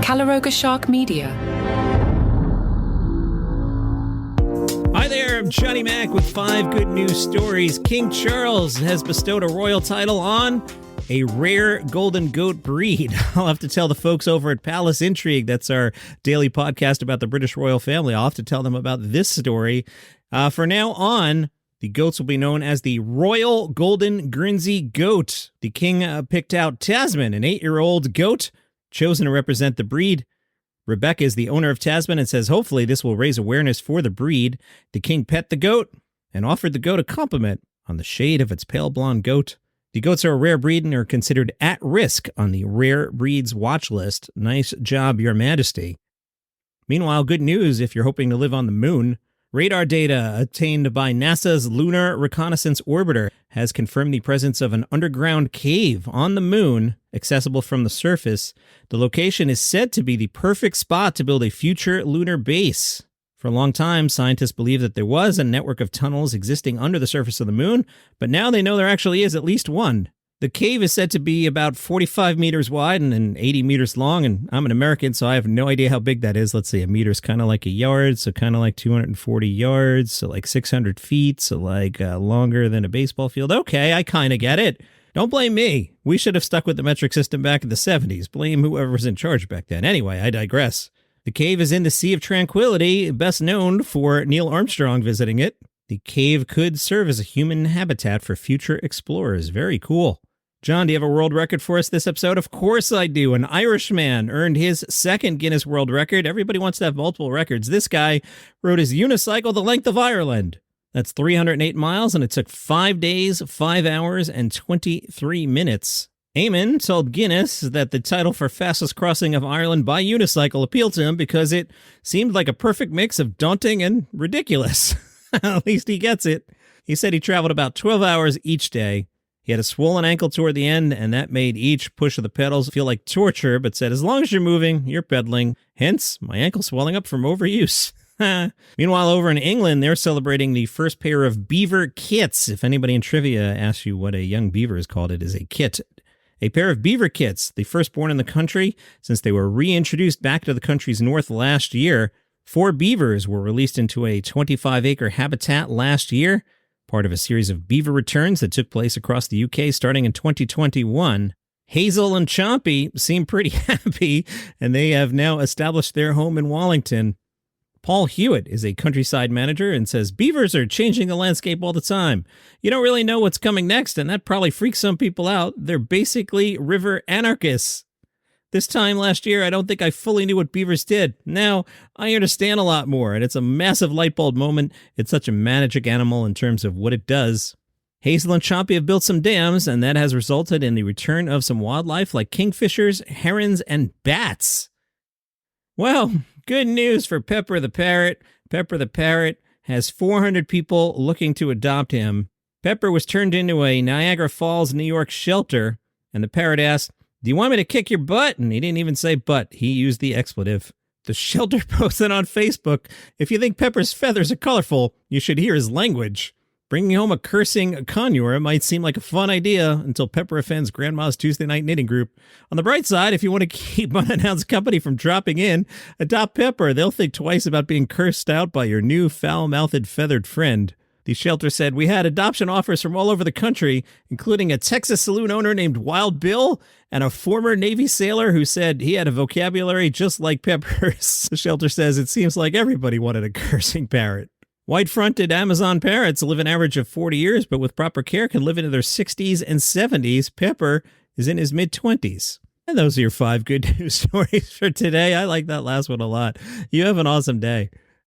Calaroga Shark Media. Hi there, I'm Johnny Mac with 5 good news stories. King Charles has bestowed a royal title on a rare golden goat breed. I'll have to tell the folks over at Palace Intrigue, that's our daily podcast about the British royal family, I'll have to tell them about this story. For now on, the goats will be known as the Royal Golden Guernsey Goat. The king picked out Tasman, an 8-year-old goat, chosen to represent the breed. Rebecca is the owner of Tasman and says hopefully this will raise awareness for the breed. The king pet the goat and offered the goat a compliment on the shade of its pale blonde goat. The goats are a rare breed and are considered at risk on the rare breeds watch list. Nice job, Your Majesty. Meanwhile, good news if you're hoping to live on the moon. Radar data obtained by NASA's Lunar Reconnaissance Orbiter has confirmed the presence of an underground cave on the moon, accessible from the surface. The location is said to be the perfect spot to build a future lunar base. For a long time, scientists believed that there was a network of tunnels existing under the surface of the moon, but now they know there actually is at least one. The cave is said to be about 45 meters wide and 80 meters long, and I'm an American, so I have no idea how big that is. Let's see, a meter is kind of like a yard, so kind of like 240 yards, so like 600 feet, so like longer than a baseball field. Okay, I kind of get it. Don't blame me. We should have stuck with the metric system back in the 70s. Blame whoever was in charge back then. Anyway, I digress. The cave is in the Sea of Tranquility, best known for Neil Armstrong visiting it. The cave could serve as a human habitat for future explorers. Very cool. John, do you have a world record for us this episode? Of course I do. An Irishman earned his second Guinness World Record. Everybody wants to have multiple records. This guy rode his unicycle the length of Ireland. That's 308 miles, and it took 5 days, 5 hours, and 23 minutes. Eamon told Guinness that the title for fastest crossing of Ireland by unicycle appealed to him because it seemed like a perfect mix of daunting and ridiculous. At least he gets it. He said he traveled about 12 hours each day. He had a swollen ankle toward the end, and that made each push of the pedals feel like torture, but said, as long as you're moving, you're pedaling. Hence, my ankle swelling up from overuse. Meanwhile, over in England, they're celebrating the first pair of beaver kits. If anybody in trivia asks you what a young beaver is called, it is a kit. A pair of beaver kits, the first born in the country since they were reintroduced back to the country's north last year. 4 beavers were released into a 25-acre habitat last year, part of a series of beaver returns that took place across the UK starting in 2021. Hazel and Chompy seem pretty happy, and they have now established their home in Wallington. Paul Hewitt is a countryside manager and says, beavers are changing the landscape all the time. You don't really know what's coming next, and that probably freaks some people out. They're basically river anarchists. This time last year, I don't think I fully knew what beavers did. Now, I understand a lot more, and it's a massive light bulb moment. It's such a magic animal in terms of what it does. Hazel and Chompy have built some dams, and that has resulted in the return of some wildlife like kingfishers, herons, and bats. Well, good news for Pepper the Parrot. Pepper the Parrot has 400 people looking to adopt him. Pepper was turned into a Niagara Falls, New York shelter, and the parrot asked, do you want me to kick your butt? And he didn't even say butt. He used the expletive. The shelter posted on Facebook, if you think Pepper's feathers are colorful, you should hear his language. Bringing home a cursing conure might seem like a fun idea until Pepper offends Grandma's Tuesday night knitting group. On the bright side, if you want to keep unannounced company from dropping in, adopt Pepper. They'll think twice about being cursed out by your new foul-mouthed feathered friend. The shelter said, we had adoption offers from all over the country, including a Texas saloon owner named Wild Bill and a former Navy sailor who said he had a vocabulary just like Pepper's. The shelter says it seems like everybody wanted a cursing parrot. White-fronted Amazon parrots live an average of 40 years, but with proper care can live into their 60s and 70s. Pepper is in his mid-20s. And those are your 5 good news stories for today. I like that last one a lot. You have an awesome day.